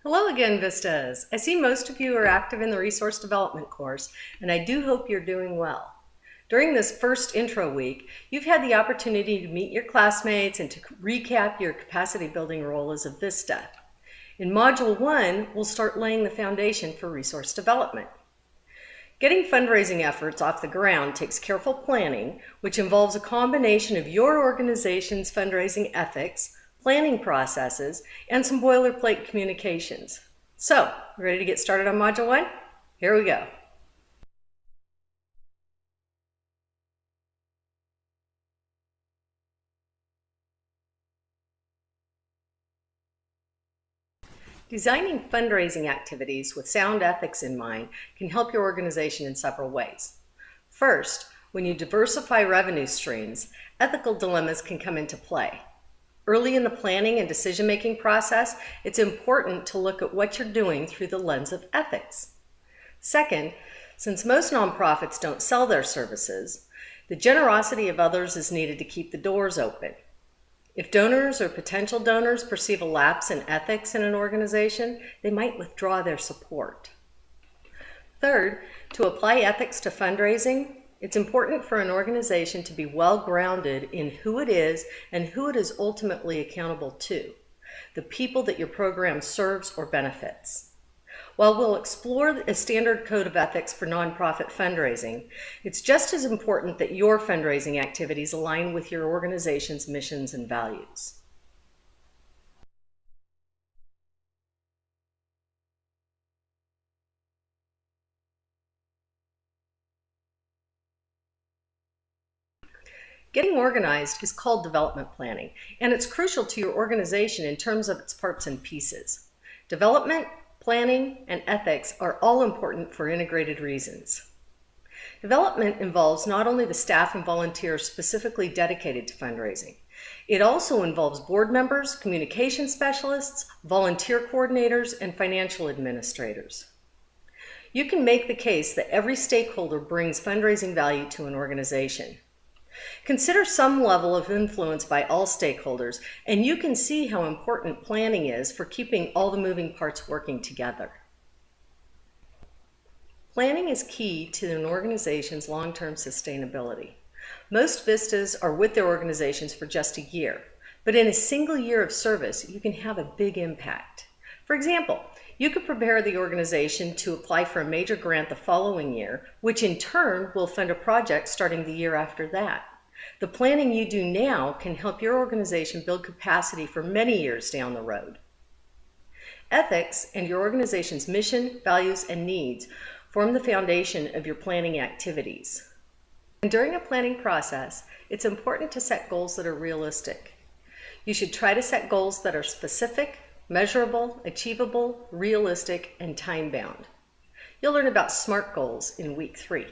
Hello again, Vistas. I see most of you are active in the resource development course, and I do hope you're doing well. During this first intro week, you've had the opportunity to meet your classmates and to recap your capacity building role as a Vista. In Module 1, we'll start laying the foundation for resource development. Getting fundraising efforts off the ground takes careful planning, which involves a combination of your organization's fundraising ethics, planning processes, and some boilerplate communications. So, ready to get started on Module 1? Here we go. Designing fundraising activities with sound ethics in mind can help your organization in several ways. First, when you diversify revenue streams, ethical dilemmas can come into play. Early in the planning and decision-making process, it's important to look at what you're doing through the lens of ethics. Second, since most nonprofits don't sell their services, the generosity of others is needed to keep the doors open. If donors or potential donors perceive a lapse in ethics in an organization, they might withdraw their support. Third, to apply ethics to fundraising, it's important for an organization to be well grounded in who it is and who it is ultimately accountable to, the people that your program serves or benefits. While we'll explore a standard code of ethics for nonprofit fundraising, it's just as important that your fundraising activities align with your organization's missions and values. Getting organized is called development planning, and it's crucial to your organization in terms of its parts and pieces. Development, planning, and ethics are all important for integrated reasons. Development involves not only the staff and volunteers specifically dedicated to fundraising. It also involves board members, communication specialists, volunteer coordinators, and financial administrators. You can make the case that every stakeholder brings fundraising value to an organization. Consider some level of influence by all stakeholders, and you can see how important planning is for keeping all the moving parts working together. Planning is key to an organization's long-term sustainability. Most Vistas are with their organizations for just a year, but in a single year of service, you can have a big impact. For example, you could prepare the organization to apply for a major grant the following year, which in turn will fund a project starting the year after that. The planning you do now can help your organization build capacity for many years down the road. Ethics and your organization's mission, values, and needs form the foundation of your planning activities. And during a planning process, it's important to set goals that are realistic. You should try to set goals that are specific, measurable, achievable, realistic, and time-bound. You'll learn about SMART goals in week 3.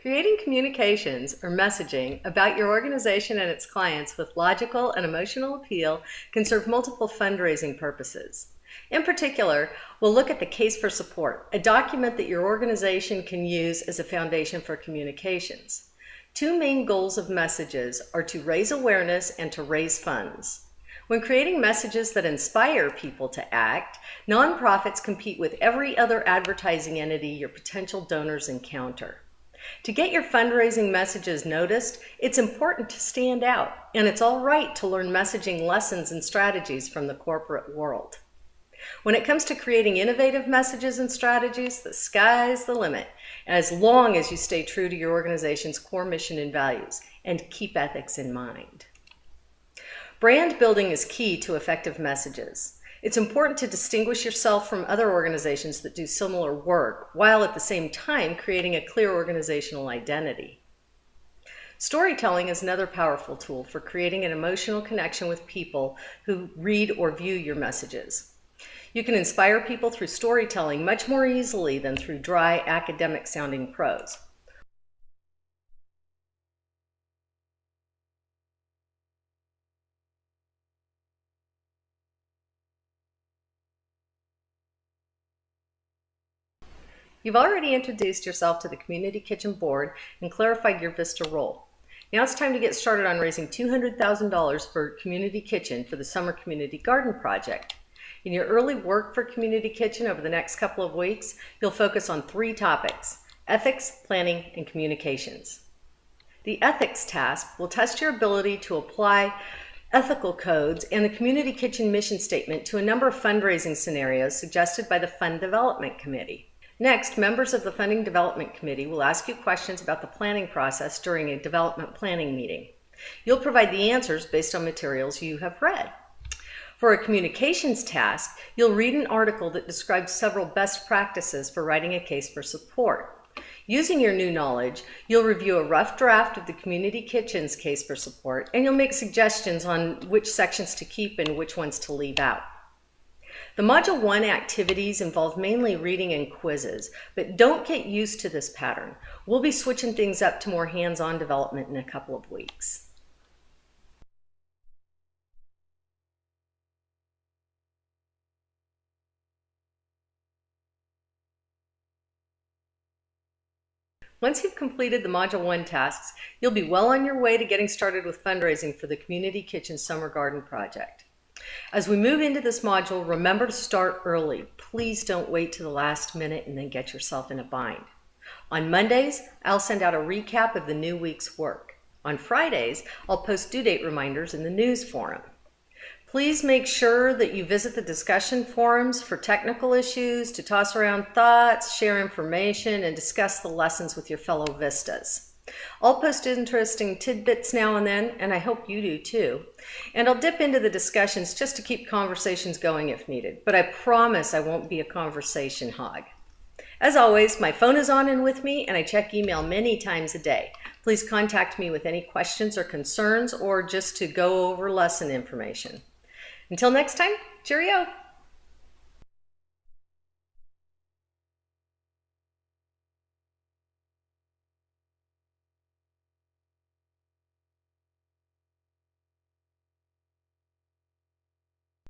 Creating communications or messaging about your organization and its clients with logical and emotional appeal can serve multiple fundraising purposes. In particular, we'll look at the case for support, a document that your organization can use as a foundation for communications. Two main goals of messages are to raise awareness and to raise funds. When creating messages that inspire people to act, nonprofits compete with every other advertising entity your potential donors encounter. To get your fundraising messages noticed, it's important to stand out, and it's all right to learn messaging lessons and strategies from the corporate world. When it comes to creating innovative messages and strategies, the sky's the limit, as long as you stay true to your organization's core mission and values, and keep ethics in mind. Brand building is key to effective messages. It's important to distinguish yourself from other organizations that do similar work, while at the same time creating a clear organizational identity. Storytelling is another powerful tool for creating an emotional connection with people who read or view your messages. You can inspire people through storytelling much more easily than through dry, academic-sounding prose. You've already introduced yourself to the Community Kitchen Board and clarified your VISTA role. Now it's time to get started on raising $200,000 for Community Kitchen for the Summer Community Garden Project. In your early work for Community Kitchen over the next couple of weeks, you'll focus on 3 topics: ethics, planning, and communications. The ethics task will test your ability to apply ethical codes and the Community Kitchen mission statement to a number of fundraising scenarios suggested by the Fund Development Committee. Next, members of the Funding Development Committee will ask you questions about the planning process during a development planning meeting. You'll provide the answers based on materials you have read. For a communications task, you'll read an article that describes several best practices for writing a case for support. Using your new knowledge, you'll review a rough draft of the Community Kitchen's case for support, and you'll make suggestions on which sections to keep and which ones to leave out. The Module 1 activities involve mainly reading and quizzes, but don't get used to this pattern. We'll be switching things up to more hands-on development in a couple of weeks. Once you've completed the Module 1 tasks, you'll be well on your way to getting started with fundraising for the Community Kitchen Summer Garden Project. As we move into this module, remember to start early. Please don't wait to the last minute and then get yourself in a bind. On Mondays, I'll send out a recap of the new week's work. On Fridays, I'll post due date reminders in the news forum. Please make sure that you visit the discussion forums for technical issues, to toss around thoughts, share information, and discuss the lessons with your fellow Vistas. I'll post interesting tidbits now and then, and I hope you do too. And I'll dip into the discussions just to keep conversations going if needed, but I promise I won't be a conversation hog. As always, my phone is on and with me, and I check email many times a day. Please contact me with any questions or concerns, or just to go over lesson information. Until next time, cheerio!